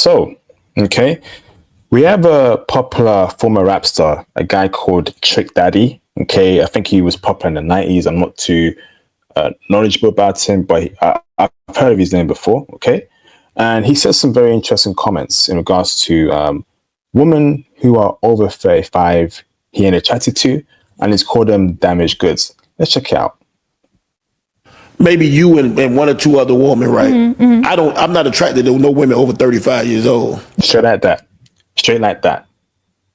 So, okay, we have a popular former rap star, a guy called Trick Daddy. Okay, I think he was popular in the 90s. I'm not too knowledgeable about him, but I've heard of his name before. Okay, and he says some very interesting comments in regards to women who are over 35 he ain't attracted to, and he's called them damaged goods. Let's check it out. Maybe you and one or two other women, right? I'm not attracted to no women over 35 years old. Straight like that. Straight like that.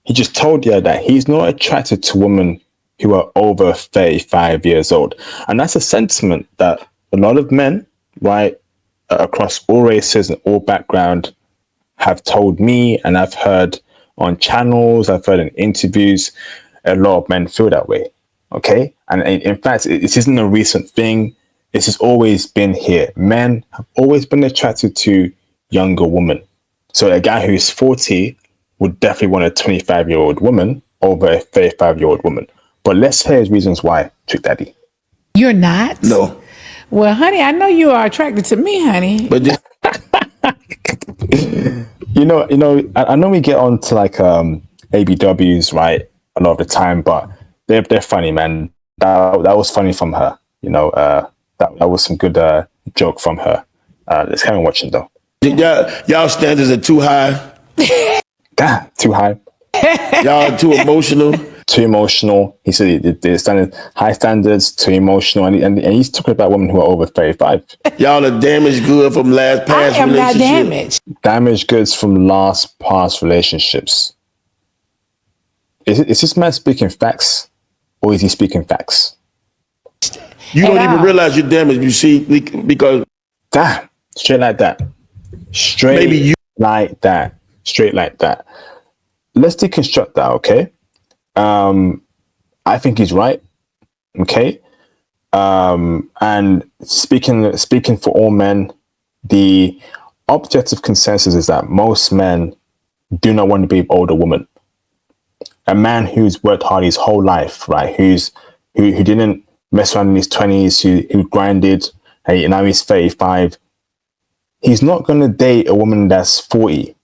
He just told you that he's not attracted to women who are over 35 years old. And that's a sentiment that a lot of men, right, across all races and all background have told me, and I've heard on channels, I've heard in interviews, a lot of men feel that way. Okay? And in fact, this isn't a recent thing. This has always been here. Men have always been attracted to younger women. So a guy who's 40 would definitely want a 25-year-old woman over a 35-year-old woman. But let's hear his reasons why, Trick Daddy. You're not? No. Well, honey, I know you are attracted to me, honey. But you know, I know we get on to like ABWs, right, a lot of the time, but they're funny, man. That was funny from her. You know, that was some good joke from her. Let's carry on watching though. Y'all standards are too high. Damn, too high. Y'all too emotional. Too emotional. He said they're standing high standards, too emotional, and he's talking about women who are over 35. Y'all are damaged good from past relationships. I am not damaged. Damaged goods from past relationships. Is this man speaking facts, or is he speaking facts? You don't even realize you're damaged. You see, because damn, straight like that, like that, straight like that. Let's deconstruct that, okay? I think he's right. Okay. And speaking for all men, the objective consensus is that most men do not want to be with older women. A man who's worked hard his whole life, right? Who didn't mess around in his 20s, who grinded, and now he's 35. He's not going to date a woman that's 40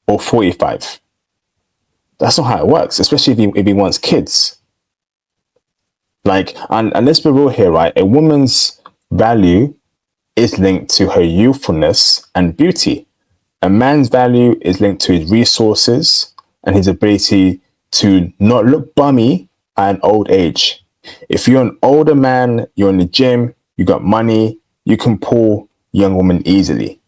or 45. That's not how it works, especially if he wants kids. Like, and let's be real here, right? A woman's value is linked to her youthfulness and beauty. A man's value is linked to his resources and his ability to not look bummy at an old age. If you're an older man, you're in the gym, you got money, you can pull young women easily.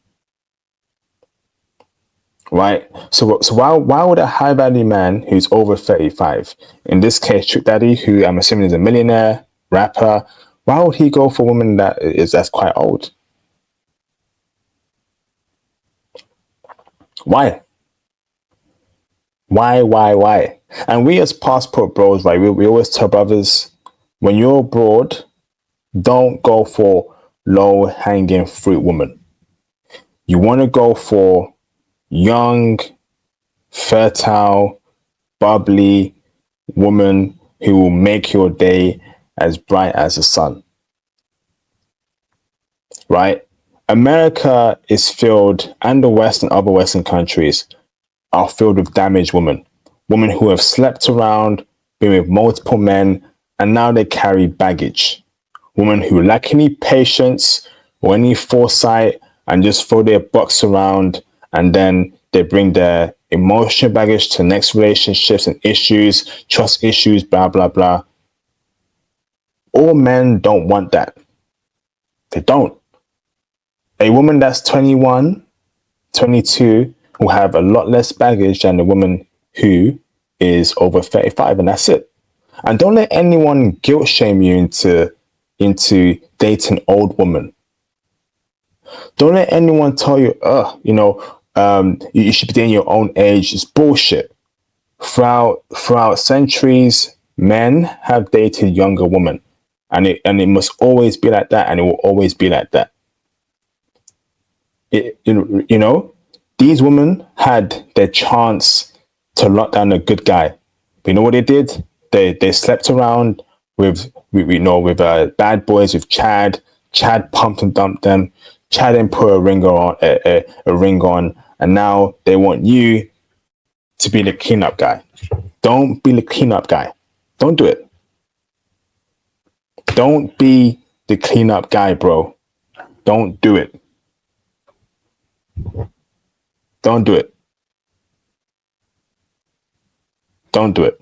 Right? So why would a high value man who's over 35, in this case Trick Daddy, who I'm assuming is a millionaire, rapper, why would he go for a woman that's quite old? Why? And we as passport bros, right, we always tell brothers, when you're abroad, don't go for low hanging fruit woman. You want to go for young, fertile, bubbly woman who will make your day as bright as the sun. Right? America is filled, and the West and other Western countries are filled with damaged women. Women who have slept around, been with multiple men, and now they carry baggage. Women who lack any patience or any foresight and just throw their bucks around, and then they bring their emotional baggage to next relationships and issues, trust issues, blah, blah, blah. All men don't want that. They don't. A woman that's 21, 22 will have a lot less baggage than a woman who is over 35, and that's it. And don't let anyone guilt shame you into dating old women. Don't let anyone tell you, you should be dating your own age. It's bullshit. Throughout centuries, men have dated younger women, and it must always be like that, and it will always be like that. These women had their chance to lock down a good guy. But you know what they did? They slept around with bad boys, with Chad. Chad pumped and dumped them. Chad didn't put a ring on, and now they want you to be the cleanup guy. Don't be the cleanup guy. Don't do it. Don't be the cleanup guy, bro. Don't do it. Don't do it. Don't do it.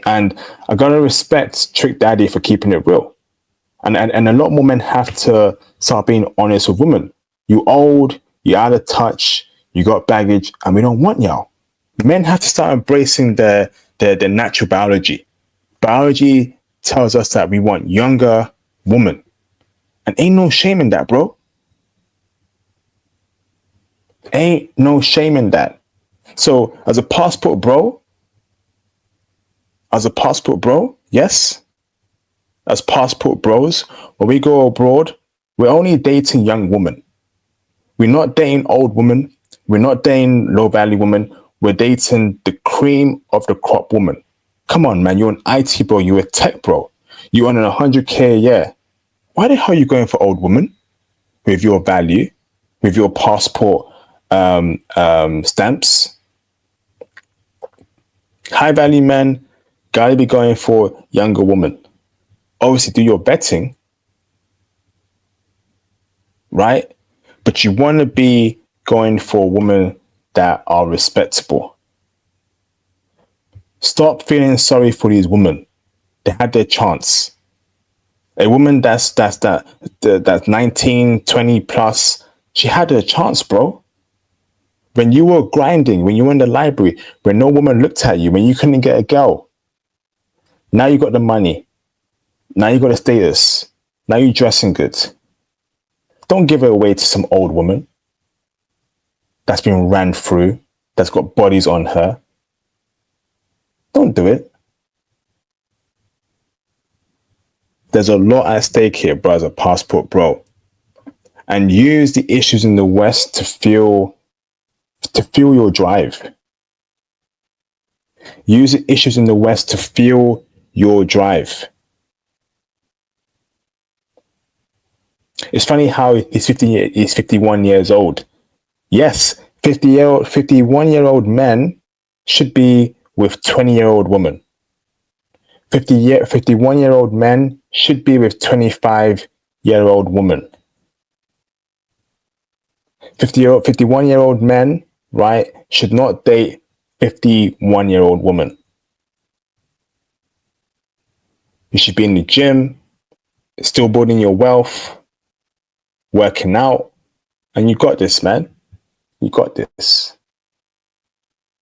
And I gotta respect Trick Daddy for keeping it real. And a lot more men have to start being honest with women. You old, you're out of touch, you got baggage, and we don't want y'all. Men have to start embracing their natural biology. Biology tells us that we want younger women. And ain't no shame in that, bro. Ain't no shame in that. So as a passport bro, yes, as passport bros, when we go abroad, we're only dating young women. We're not dating old women. We're not dating low value women. We're dating the cream of the crop woman. Come on, man. You're an IT bro. You're a tech bro. You earn 100K a year. Why the hell are you going for old women with your value, with your passport stamps? High value men gotta be going for younger women. Obviously, do your betting, right? But you want to be going for women that are respectable. Stop feeling sorry for these women. They had their chance. A woman that's 19, 20 plus, she had her chance, bro. When you were grinding, when you were in the library, when no woman looked at you, when you couldn't get a girl, now you got the money. Now you got the status. Now you're dressing good. Don't give it away to some old woman that's been ran through, that's got bodies on her. Don't do it. There's a lot at stake here, bro, as a passport bro. And use the issues in the West to fuel your drive. Use the issues in the West to fuel your drive. It's funny how he's 51 years old. Yes, 51-year-old men should be with 20-year-old women. 51-year-old men should be with 25-year-old women. 51-year-old men, right, should not date 51-year-old women. You should be in the gym, still building your wealth, working out, and you got this, man. You got this.